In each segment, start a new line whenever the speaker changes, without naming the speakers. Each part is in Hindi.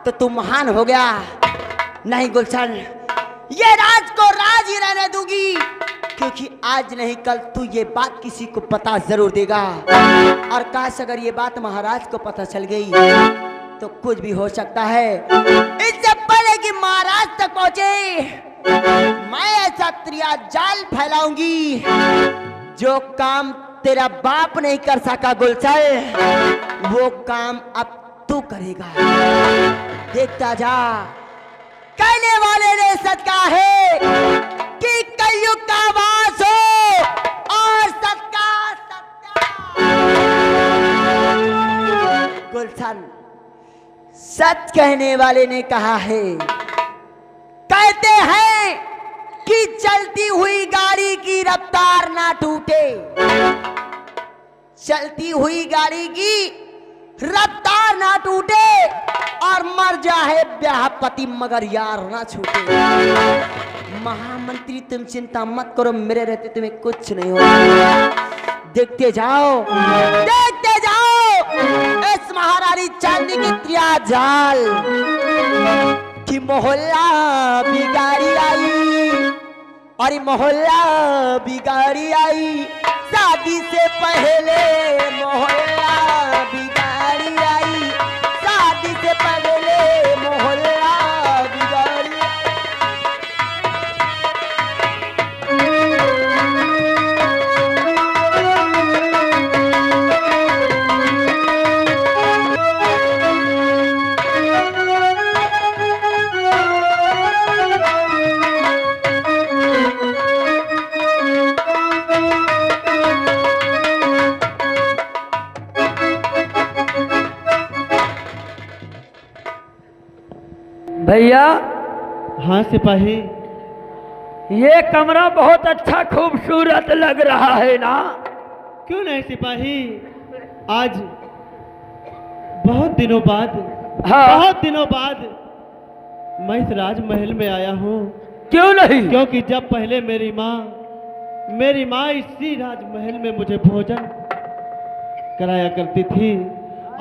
तो तू महान हो गया। नहीं गुलशन, ये राज को राज ही रहने दूंगी, क्योंकि आज नहीं कल तू ये बात किसी को पता जरूर देगा। और काश अगर ये बात महाराज को पता चल गई तो कुछ भी हो सकता है। इससे पहले कि महाराज तक पहुंचे मैं ऐसा त्रिया जाल फैलाऊंगी जो काम तेरा बाप नहीं कर सका गुलशन, वो काम अब तू करेगा। देखता जा। कहने वाले ने सच कहा है कि कलयुग का वास हो और सत्य सत्य। गुलशन, सच कहने वाले ने कहा है, कहते हैं कि चलती हुई गाड़ी की रफ्तार ना टूटे, चलती हुई गाड़ी की रफ्तार ना टूटे, और मर जाए ब्याहपति मगर यार ना छूटे। महामंत्री तुम चिंता मत करो, मेरे रहते तुम्हें कुछ नहीं होगा। देखते जाओ, देखते जाओ इस महारानी चांदी की त्रिया जाल कि मोहल्ला बिगाड़ी आई, और मोहल्ला बिगाड़ी आई। शादी से पहले मोहल्ला बिगाड़ी आई, शादी से पहले मोहल्ला बिगाड़ी।
भैया,
हाँ सिपाही,
ये कमरा बहुत अच्छा खूबसूरत लग रहा है ना?
क्यों नहीं सिपाही, आज बहुत दिनों बाद,
हाँ।
बहुत दिनों बाद मैं इस राजमहल में आया हूँ।
क्यों नहीं?
क्योंकि जब पहले मेरी माँ इसी राजमहल में मुझे भोजन कराया करती थी,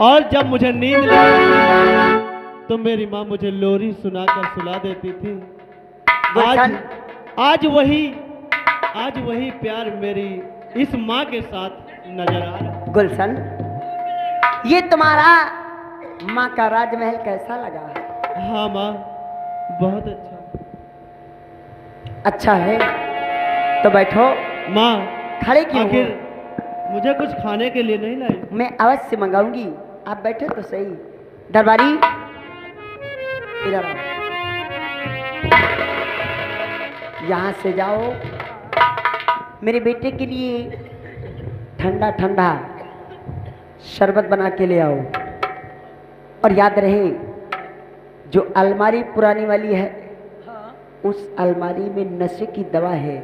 और जब मुझे नींद लगती तो मेरी माँ मुझे लोरी सुनाकर सुला देती थी। आज वही प्यार मेरी इस माँ के साथ नजर आ रहा।
गुलशन, ये तुम्हारा माँ का राजमहल कैसा लगा?
हाँ माँ, बहुत अच्छा।
अच्छा है तो बैठो।
माँ,
खड़े क्यों हो?
आखिर मुझे कुछ खाने के लिए नहीं लाई?
मैं अवश्य मंगाऊंगी, आप बैठो तो सही। दरबारी इधर आओ, यहाँ से जाओ, मेरे बेटे के लिए ठंडा ठंडा शरबत बना के ले आओ। और याद रहे, जो अलमारी पुरानी वाली है, उस अलमारी में नशे की दवा है।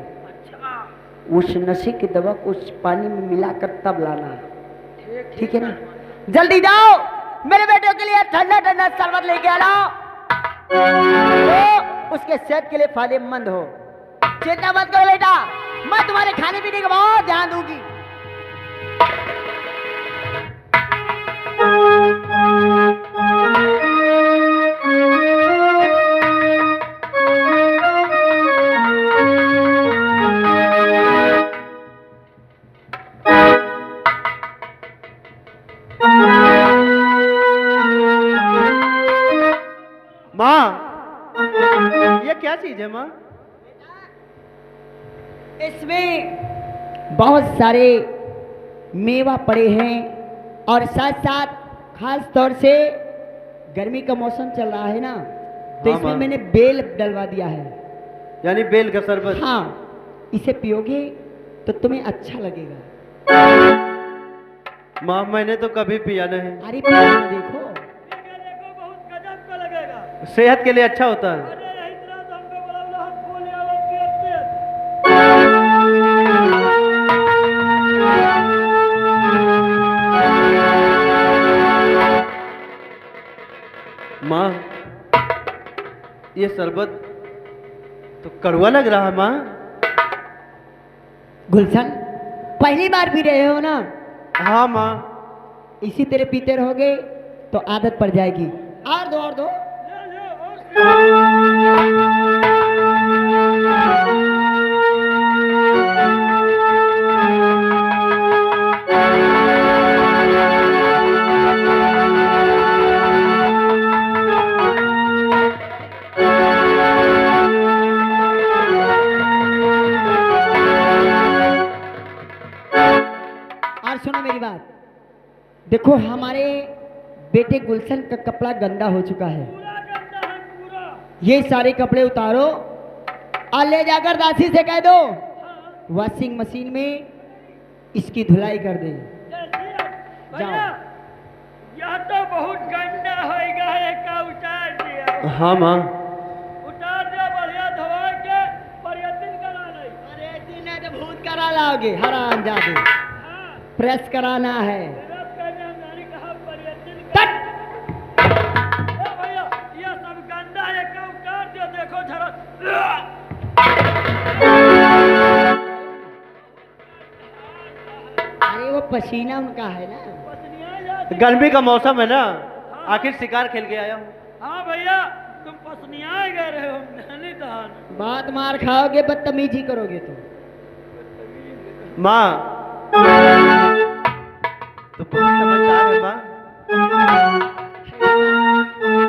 उस नशे की दवा को उस पानी में मिलाकर तब लाना, ठीक है ना? जल्दी जाओ, मेरे बेटों के लिए ठंडा ठंडा शरबत लेके आना, तो उसके सेहत के लिए फायदेमंद हो। चिंता मत करो बेटा, मैं तुम्हारे खाने पीने का बहुत ध्यान दूंगी।
माँ, ये क्या चीज है माँ?
इसमें बहुत सारे मेवा पड़े हैं, और साथ साथ खास तौर से गर्मी का मौसम चल रहा है ना, तो
हाँ,
इसमें
माँ।
मैंने बेल डलवा दिया है।
यानी बेल का शरबत?
हाँ, इसे पियोगे तो तुम्हें अच्छा लगेगा।
माँ, मैंने तो कभी पिया नहीं।
अरे पियो ना, देखो।
बहुत गजब का लगेगा।
सेहत के लिए अच्छा होता है।
अरे यही तरह तो हमको बोला हम फूल या वो पियते हैं।
माँ, ये शरबत तो कड़वा लग रहा है माँ।
गुलशन, पहली बार पी रहे हो ना?
हाँ माँ।
इसी तरह पीते रहोगे तो आदत पड़ जाएगी। और दो और सुनो मेरी बात, देखो हमारे बेटे गुलशन का कपड़ा गंदा हो चुका है, ये सारे कपड़े उतारो और ले जाकर दासी से कह दो वॉशिंग मशीन में इसकी धुलाई कर दे।
भैया यह तो बहुत गंदा होएगा, एक उतार दिया।
हाँ माँ।
उतार दिया, बढ़िया धोवा के पर्यटन करा ले।
अरे दिन है तो भूत करा लाओगे, हराम जादे
हाँ,
प्रेस कराना है।
रब कहने हमने कहा पर्यटन
कट!
ए भैया यह सब गंदा है, एक उतार दिया, देखो जरा।
अरे वो पसीना उनका है ना।
पत्नियां जाती।
गर्मी का मौसम है ना, आखिर शिकार खेल के आया हूँ।
हाँ भैया तुम पत्नियां गए रहे हो, नहीं धान।
बात मार खाओगे, बदतमीजी करोगे तो।
माँ तो बहुत समझदार है माँ।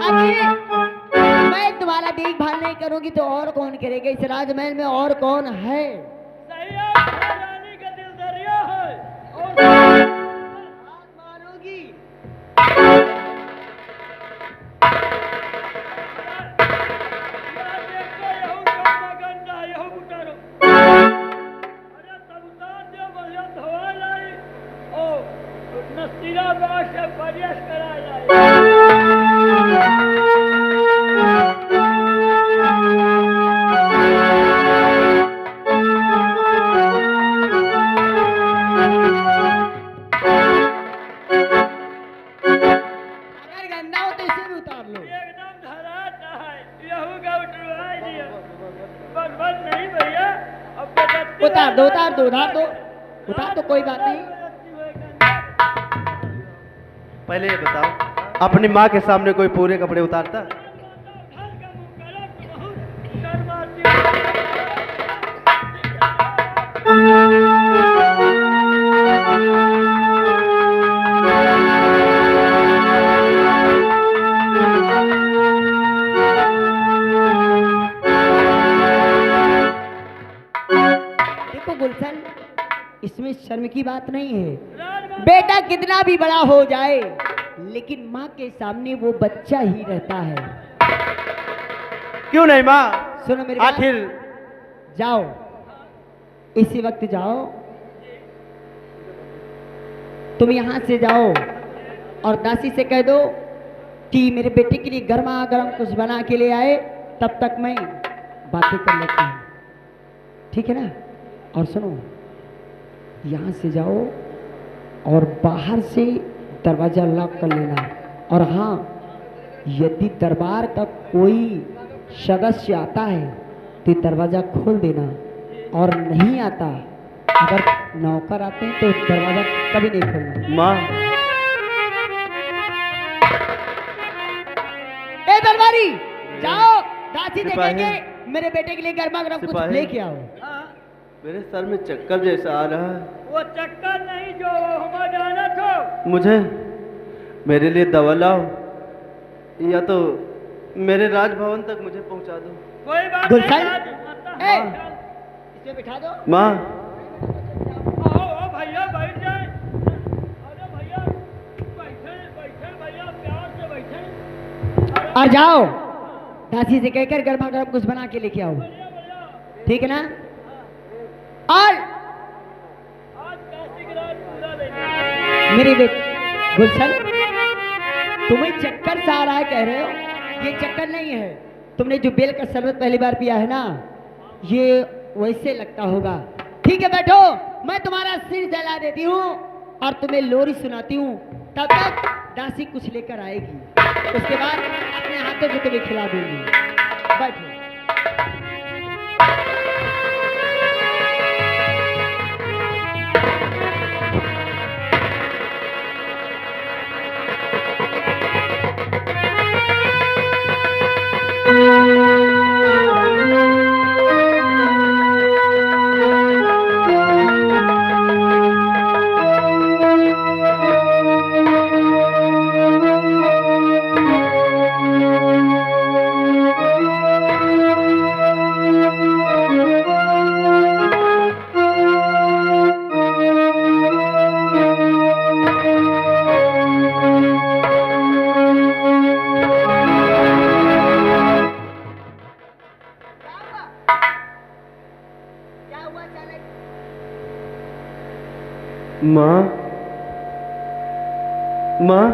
अरे मैं तुम्हारा देखभाल नहीं करूंगी तो और कौन करेगा? इस राजमहल में और कौन है?
सही है, रानी का दिल दरिया है और
बात मारोगी।
यार देखो यहू गंदा गंदा यहू उतारो। अरे सब उतार दियो, बढ़िया धोआ लाई ओ नसीरा बाग से प्रयास करा लाई।
अगर गंदा हो तो इसे भी उतार लो।
एकदम धराता है, यहू का उतरवाई दिया। बस नहीं भैया, अब बेइज्जती
उतार दो,
है।
उतार दो, उतार दो, उतार दो, कोई बात नहीं।
पहले ये बताओ, अपनी माँ के सामने कोई पूरे कपड़े उतारता?
देखो गुलशन, इसमें शर्म की बात नहीं है। बेटा कितना भी बड़ा हो जाए लेकिन माँ के सामने वो बच्चा ही रहता है।
क्यों नहीं माँ?
सुनो मेरी बात।
आखिर
जाओ, इसी वक्त जाओ, तुम यहाँ से जाओ और दासी से कह दो कि मेरे बेटे के लिए गर्मा गर्म कुछ बना के ले आए, तब तक मैं बातें कर लेती हूँ, ठीक है ना? और सुनो, यहाँ से जाओ और बाहर से दरवाजा लॉक कर लेना। और हाँ, यदि दरबार का कोई सदस्य आता है तो दरवाजा खोल देना, और नहीं आता, अगर नौकर आते हैं तो दरवाजा कभी नहीं खोलना।
माँ,
ए दरबारी, जाओ दासी से
सिपाही।
कहेंगे मेरे बेटे के लिए गर्मा गर्म कुछ
सिपाही।
लेके आओ।
मेरे सर में चक्कर जैसा आ रहा है।
वो चक्कर नहीं जो हमारा जाना था।
मुझे मेरे लिए दवा लाओ, या तो मेरे राजभवन तक मुझे पहुंचा दो।
कोई बात
गुलशन,
नहीं, आज आता है।
इसे बिठा दो।
माँ,
आओ भैया बैठ जाए। अरे भैया बैठे बैठे भैया, प्यार से बैठे।
और जाओ दासी से कहकर गर्मा गर्म कुछ बना के लेके आओ, ठीक है ना? और
आज काशी की रात पूरा लेना।
मेरे बेटे गुलशन, तुम्हें चक्कर सा आ रहा है कह रहे हो, ये चक्कर नहीं है। तुमने जो बेल का शरबत पहली बार पिया है ना, ये वैसे लगता होगा। ठीक है बैठो, मैं तुम्हारा सिर जला देती हूँ और तुम्हें लोरी सुनाती हूँ, तब तक दासी कुछ लेकर आएगी, उसके बाद अपने हाथों से तुम्हें खिला दूंगी। बैठो।
माँ, माँ,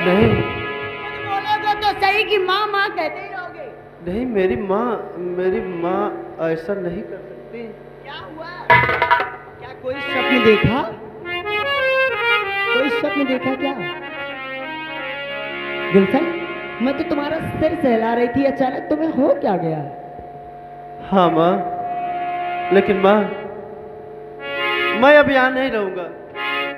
नहीं
कुछ बोलोगे तो सही कि माँ माँ कहते ही रहोगे।
नहीं, मेरी माँ ऐसा नहीं कर सकती।
क्या हुआ? क्या कोई स्वप्न देखा? कोई स्वप्न देखा क्या? गुलशन, मैं तो तुम्हारा सिर सहला रही थी, अचानक तुम्हें हो क्या गया?
हाँ माँ, लेकिन माँ, मैं अब यहाँ नहीं रहूंगा।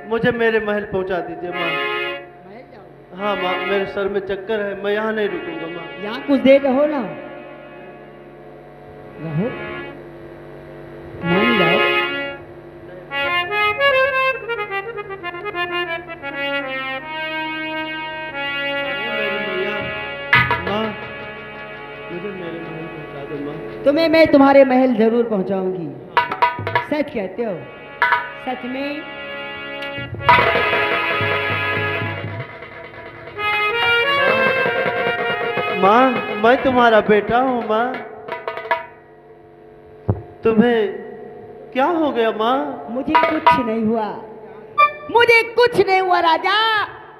मुझे मेरे महल पहुंचा दीजिए माँ।
महल जाओ?
हाँ माँ, मेरे सर में चक्कर है, मैं यहाँ नहीं रुकूंगा माँ।
यहाँ कुछ देर रहो ना, रहो, मान जाओ।
मेरी मैया, माँ, मुझे मेरे महल पहुंचा दो माँ।
तुम्हें मैं तुम्हारे महल जरूर पहुंचाऊंगी। सच कहते हो? सच में?
माँ, मैं तुम्हारा बेटा हूँ माँ। तुम्हें क्या हो गया माँ?
मुझे कुछ नहीं हुआ, मुझे कुछ नहीं हुआ राजा।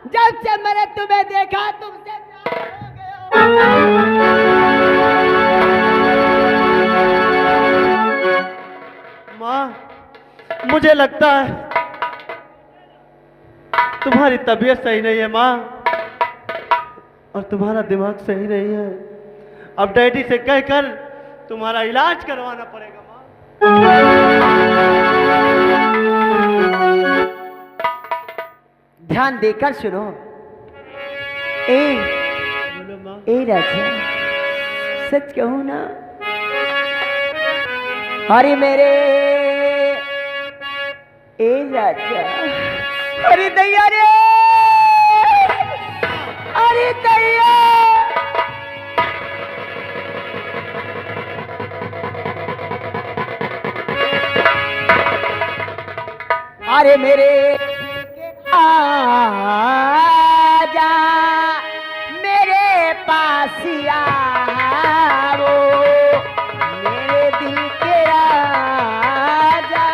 जब से मैंने तुम्हें देखा तुमसे प्यार हो गया।
माँ, मुझे लगता है तुम्हारी तबीयत सही नहीं है माँ, और तुम्हारा दिमाग सही नहीं है। अब डैडी से कहकर तुम्हारा इलाज करवाना पड़ेगा माँ।
ध्यान देकर सुनो। ए
बोलो माँ।
ए राजा, सच कहूं ना, अरे मेरे ए राजा, अरे दैया रे, अरे दैया, अरे मेरे आजा मेरे पास आओ, मेरे दिल के राजा,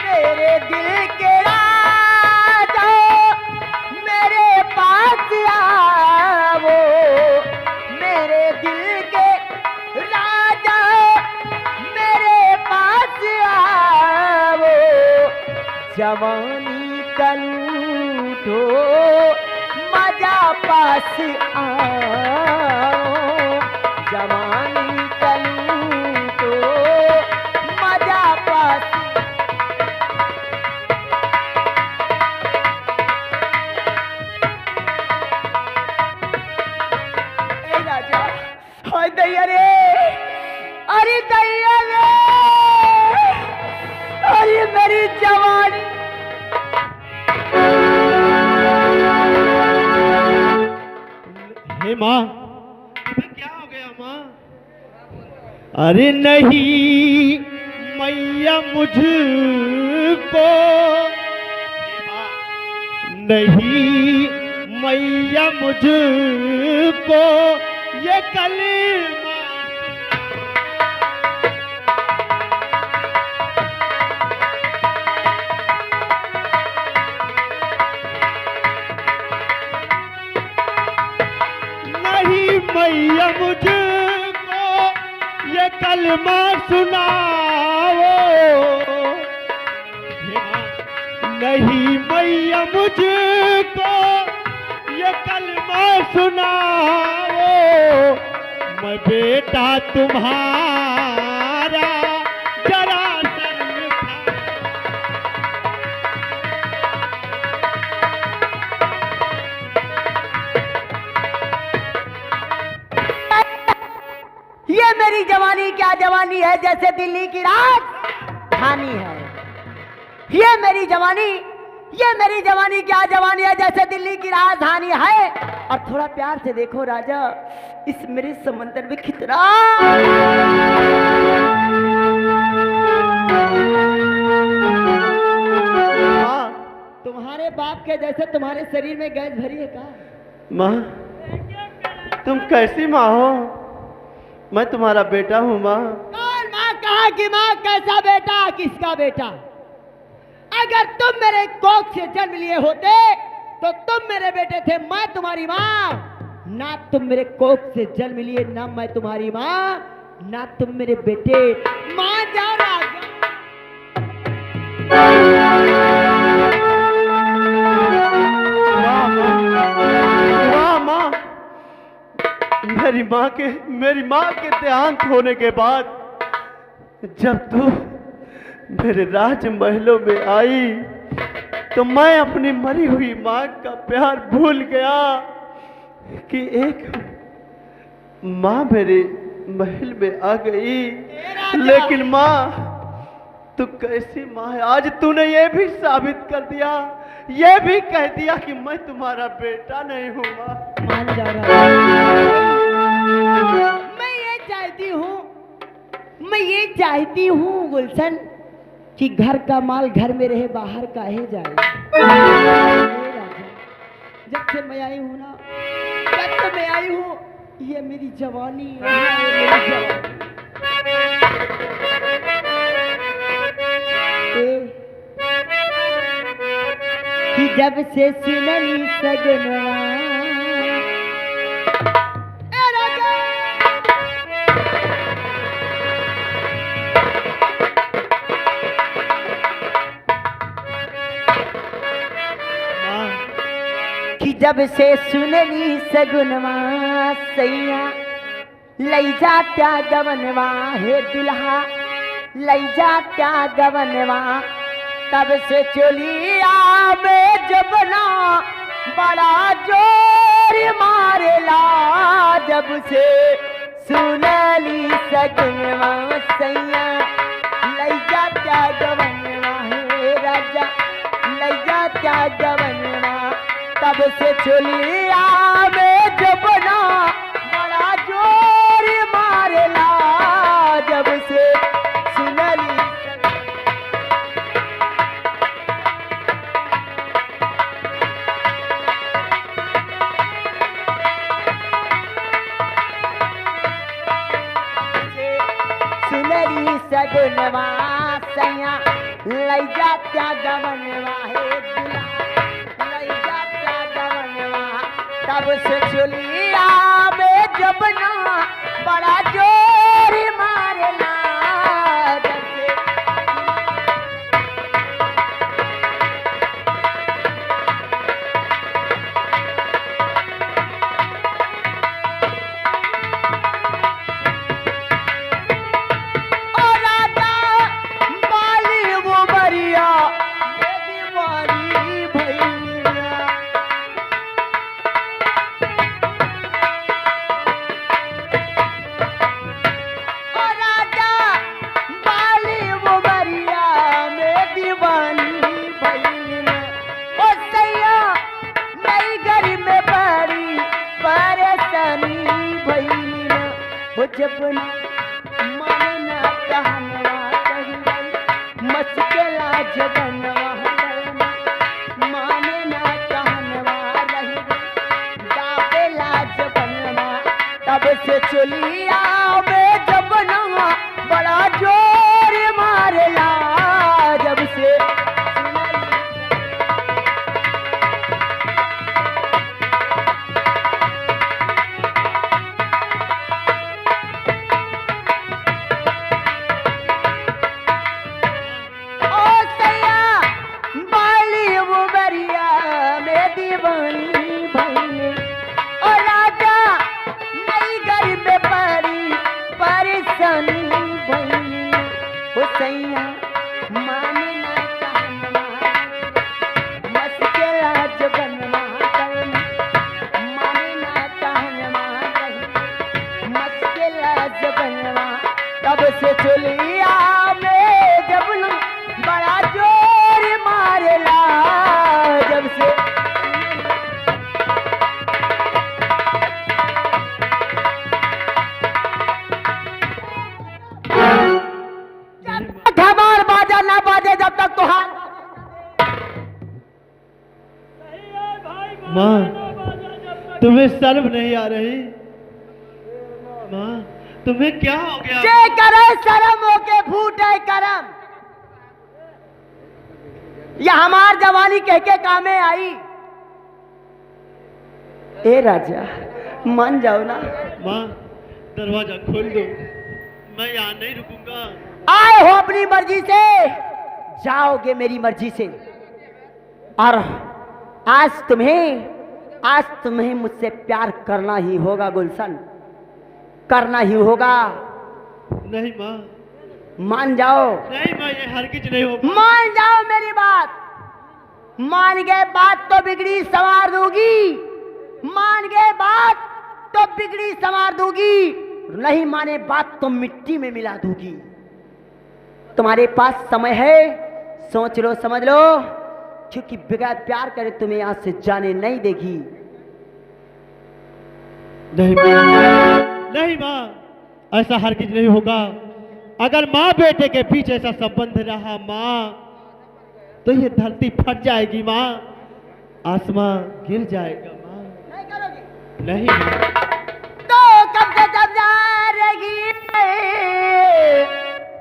मेरे दिल के राजा, मेरे पास आओ, मेरे दिल के राजा, मेरे पास आओ, जवानी का लूटो मजा पास आओ, जवानी का लूटो मजा पास। ए राजा, हाय दैया रे, अरे दैया रे, अरे मेरी जवानी,
हे माँ, तुम्हें क्या हो गया माँ? अरे नहीं मैया मुझको, नहीं मैया मुझको ये कलीमा, नहीं मैया मुझको ये कलमा सुनाओ, नहीं मैया मुझको ये कलमा सुनाओ, मैं बेटा तुम्हारा जरा शर्म खा।
ये मेरी जवानी क्या जवानी है, जैसे दिल्ली की राजधानी है। ये मेरी जवानी क्या जवानी है, जैसे दिल्ली की राजधानी है। और थोड़ा प्यार से देखो राजा, इस मेरे समंदर में कितना तुम्हारे बाप के जैसे तुम्हारे शरीर में गैस भरी है का?
माँ, तुम कैसी माँ हो? मैं तुम्हारा बेटा हूँ माँ।
कौन माँ? कहा कि माँ? कैसा बेटा? किसका बेटा? अगर तुम मेरे कोख से जन्म लिए होते तो तुम मेरे बेटे थे, मैं तुम्हारी माँ। ना तुम मेरे कोख से जन्म लिए, ना मैं तुम्हारी माँ, ना तुम मेरे बेटे। माँ जा रहा
वाह माँ, मेरी माँ के देहांत होने के बाद जब तू मेरे राज महलों में आई तो मैं अपनी मरी हुई माँ का प्यार भूल गया कि एक माँ मेरे महल में आ गई। लेकिन माँ, तू कैसी माँ है? आज तूने ये भी साबित कर दिया, ये भी कह दिया कि मैं तुम्हारा बेटा नहीं हूँ माँ।
मान जा रहा मैं ये चाहती हूँ गुलशन कि घर का माल घर में रहे, बाहर काहे जाए। जब से मैं आई हूँ ना, जब से मैं आई हूँ, ये मेरी जवानी है, ये मेरी जवानी। कि जब से सुनली सगनवा जब से सुनली सगुनवा सैया लई जात्या गवनवा, हे दुल्हा लई जात्या गवनवा। तब से चलिया में जबना बड़ा जोर मारेला, जब से सुनली सगुनवा सैया लई जात्या गवनवा, हे राजा लई जात्या गवनवा। तब से चलिया में जबना बड़ा जोर मारेला, जब से सुनली सगुनवा सैया लई जात्या गवनवा, हे दुल्हा तब से चलिया में जबना बड़ा जोर मारेला, जब से ओ राजा बाली वो बरिया दीवानी भैया। जबना मानना कहनवा कही मस्केला जबनवा, मानना कहनवा रही गावेला जबनवा। तब से चलिया में जबनवा बड़ा जोर मारेला, जब से सैया मानना कहनवा मस्केला जबनवा, मानना कहनवा मस्केला जबनवा। तब से चलिया में जबना बड़ा जोर मारेला, जब से धमाल बाजा ना बाजे जब तक तो हाथ
सही है भाई,
माँ,
बाजा जब तक
तुम्हें शर्म नहीं आ रही? माँ, तुम्हें क्या हो गया?
जे करे शर्म होके फूटे करम। या हमार जवानी कह के कामे आई। ए राजा मान जाओ ना।
माँ दरवाजा खोल दो, मैं यहाँ नहीं रुकूंगा।
आए हो अपनी मर्जी से, जाओगे मेरी मर्जी से। और आज तुम्हें मुझसे प्यार करना ही होगा गुलशन, करना ही होगा।
नहीं माँ,
मान जाओ।
नहीं माँ, ये हरगिज नहीं होगा।
मान जाओ मेरी बात। मान गए बात तो बिगड़ी संवार दूंगी, मान गए बात तो बिगड़ी संवार दूंगी, नहीं माने बात तो मिट्टी में मिला दूंगी। तुम्हारे पास समय है, सोच लो समझ लो, क्योंकि बगैर प्यार करे तुम्हें यहां से जाने नहीं देगी।
नहीं माँ, नहीं माँ, ऐसा हरगिज नहीं होगा। अगर माँ बेटे के बीच ऐसा संबंध रहा माँ, तो ये धरती फट जाएगी माँ, आसमां गिर जाएगा माँ।
नहीं करोगी?
नहीं माँ।
तो कब से जब जा रही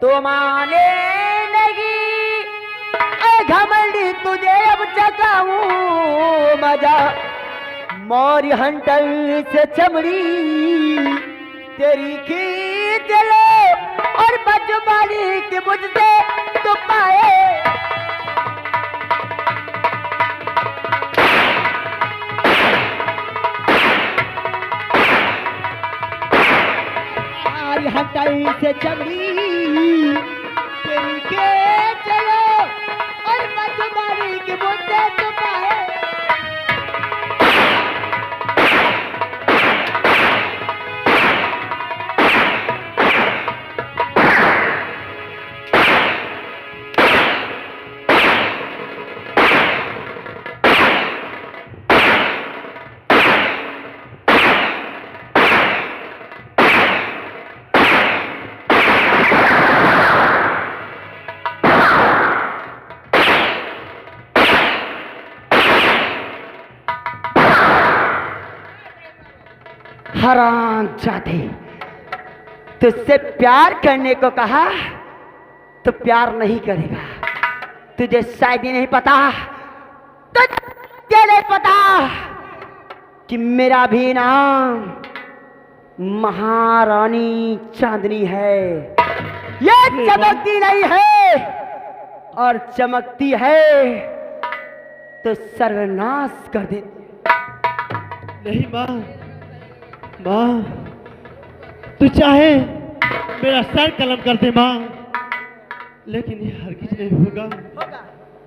तो माने लगी, घमंडी तुझे अब चकाऊं मजा, मोरी हंटर से चमड़ी तेरी खींच ले, और बजवानी के मुझसे तो पाए। हटाई से चमड़ी तेरी के चलो, और बजवानी के मुझसे तो पाए। हरामजादे, तुझसे प्यार करने को कहा तो प्यार नहीं करेगा। तुझे शायद ही नहीं पता, तुझे नहीं पता कि मेरा भी नाम महारानी चांदनी है। ये चमकती नहीं है, और चमकती है तो सर्वनाश कर देती।
नहीं माँ, माँ तू चाहे मेरा सर कलम कर दे माँ, लेकिन ये हरगिज नहीं होगा।
होगा,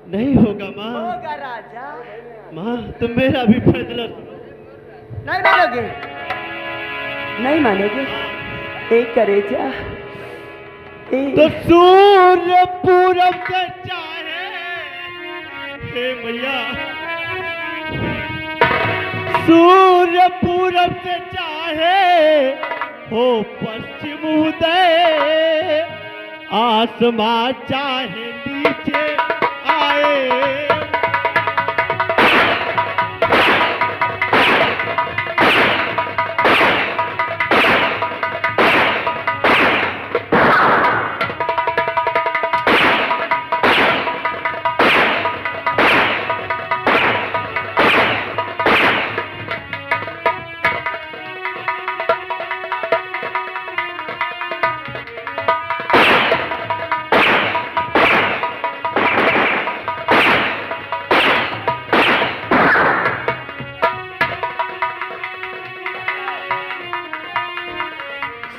नहीं होगा माँ।
होगा राजा।
माँ तुम मेरा भी फैसला सुनो।
नहीं मानोगे? नहीं मानोगे? एक करेजा,
तो सूर्य पूरब से चाहे, हे मैया, सूर्य पूरब से चाहे हो पश्चिम उदय, आसमां चाहे नीचे आए।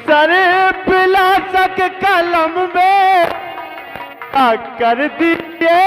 सरे पिलासक कलम में कर दीजिए,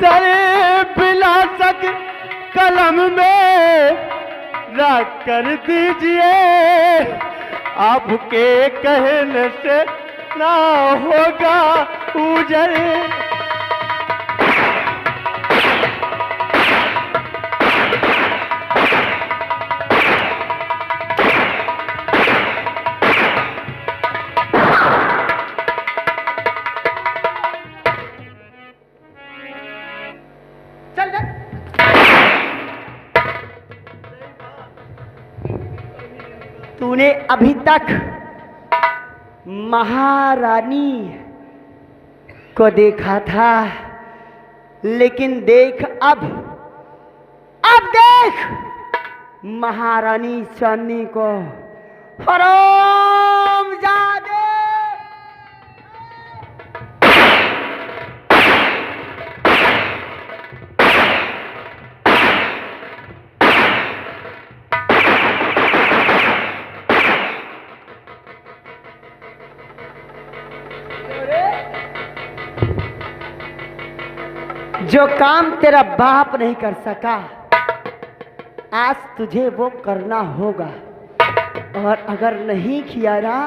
सरे पिलासक कलम में रख कर दीजिए, आपके कहने से ना होगा उजल।
चल चल। तूने अभी तक महारानी को देखा था, लेकिन देख अब देख महारानी चांदनी को। हरामजादे! जो काम तेरा बाप नहीं कर सका, आज तुझे वो करना होगा। और अगर नहीं किया ना,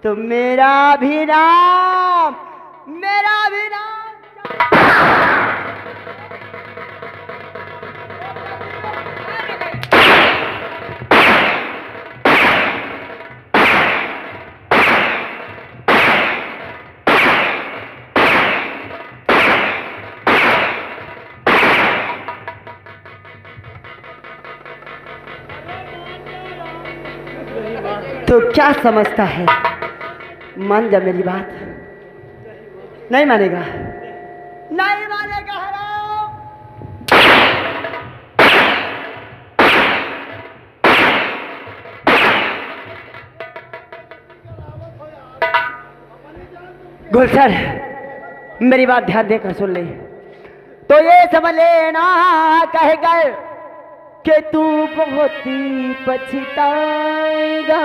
तो मेरा भी नाम तो क्या समझता है? मान जा मेरी बात। नहीं मानेगा? नहीं मानेगा हराम। गुलशन, मेरी बात ध्यान देकर सुन ले। तो ये समझ लेना कह गए कि तू बहुत ही पछताएगा।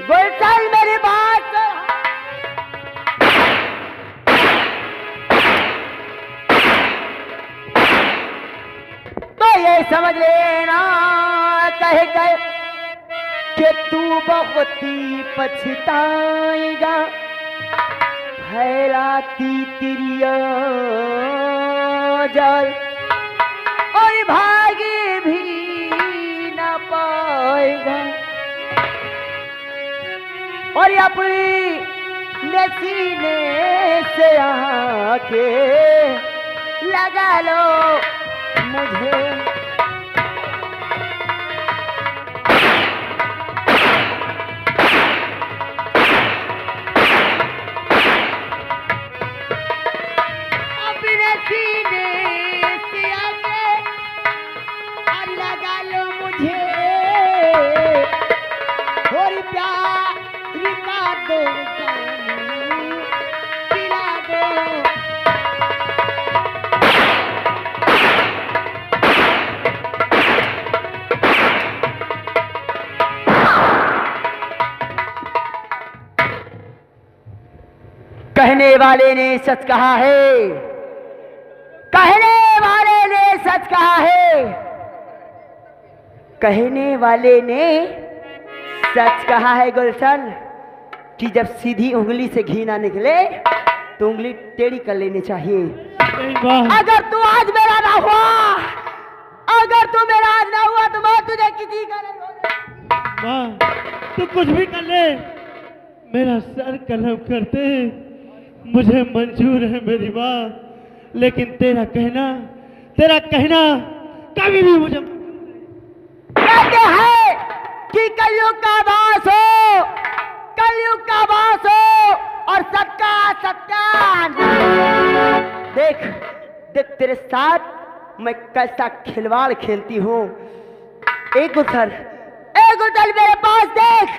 गुलशन, मेरी बात तो ये समझ लेना कह गए कि तू बहुत ही पछताएगा। फैलाती तिरिया जल और भागी भी न पाएगा। और अपनी नसीने से आके लगा लो मुझे। अपने सीने से आके और लगा लो मुझे। और प्यार का दो पिला दो। कहने वाले ने सच कहा है, कहने वाले ने सच कहा है, कहने वाले ने सच कहा है गुलशन कि जब सीधी उंगली से घी ना निकले तो उंगली टेढ़ी कर लेनी चाहिए। अगर तू आज मेरा ना हुआ, अगर तू मेरा आज ना हुआ तो मैं तुझे किसी का नहीं होगा।
माँ, तू कुछ भी कर ले, मेरा सर कलम करते मुझे मंजूर है मेरी माँ, लेकिन तेरा कहना कभी भी मुझे
कहते हैं कि कलयुग का वास हो, कलयुग का वास हो और सबका सत्यान। देख देख तेरे साथ मैं कैसा खिलवाड़ खेलती हूँ। एक गुलशन मेरे पास देख,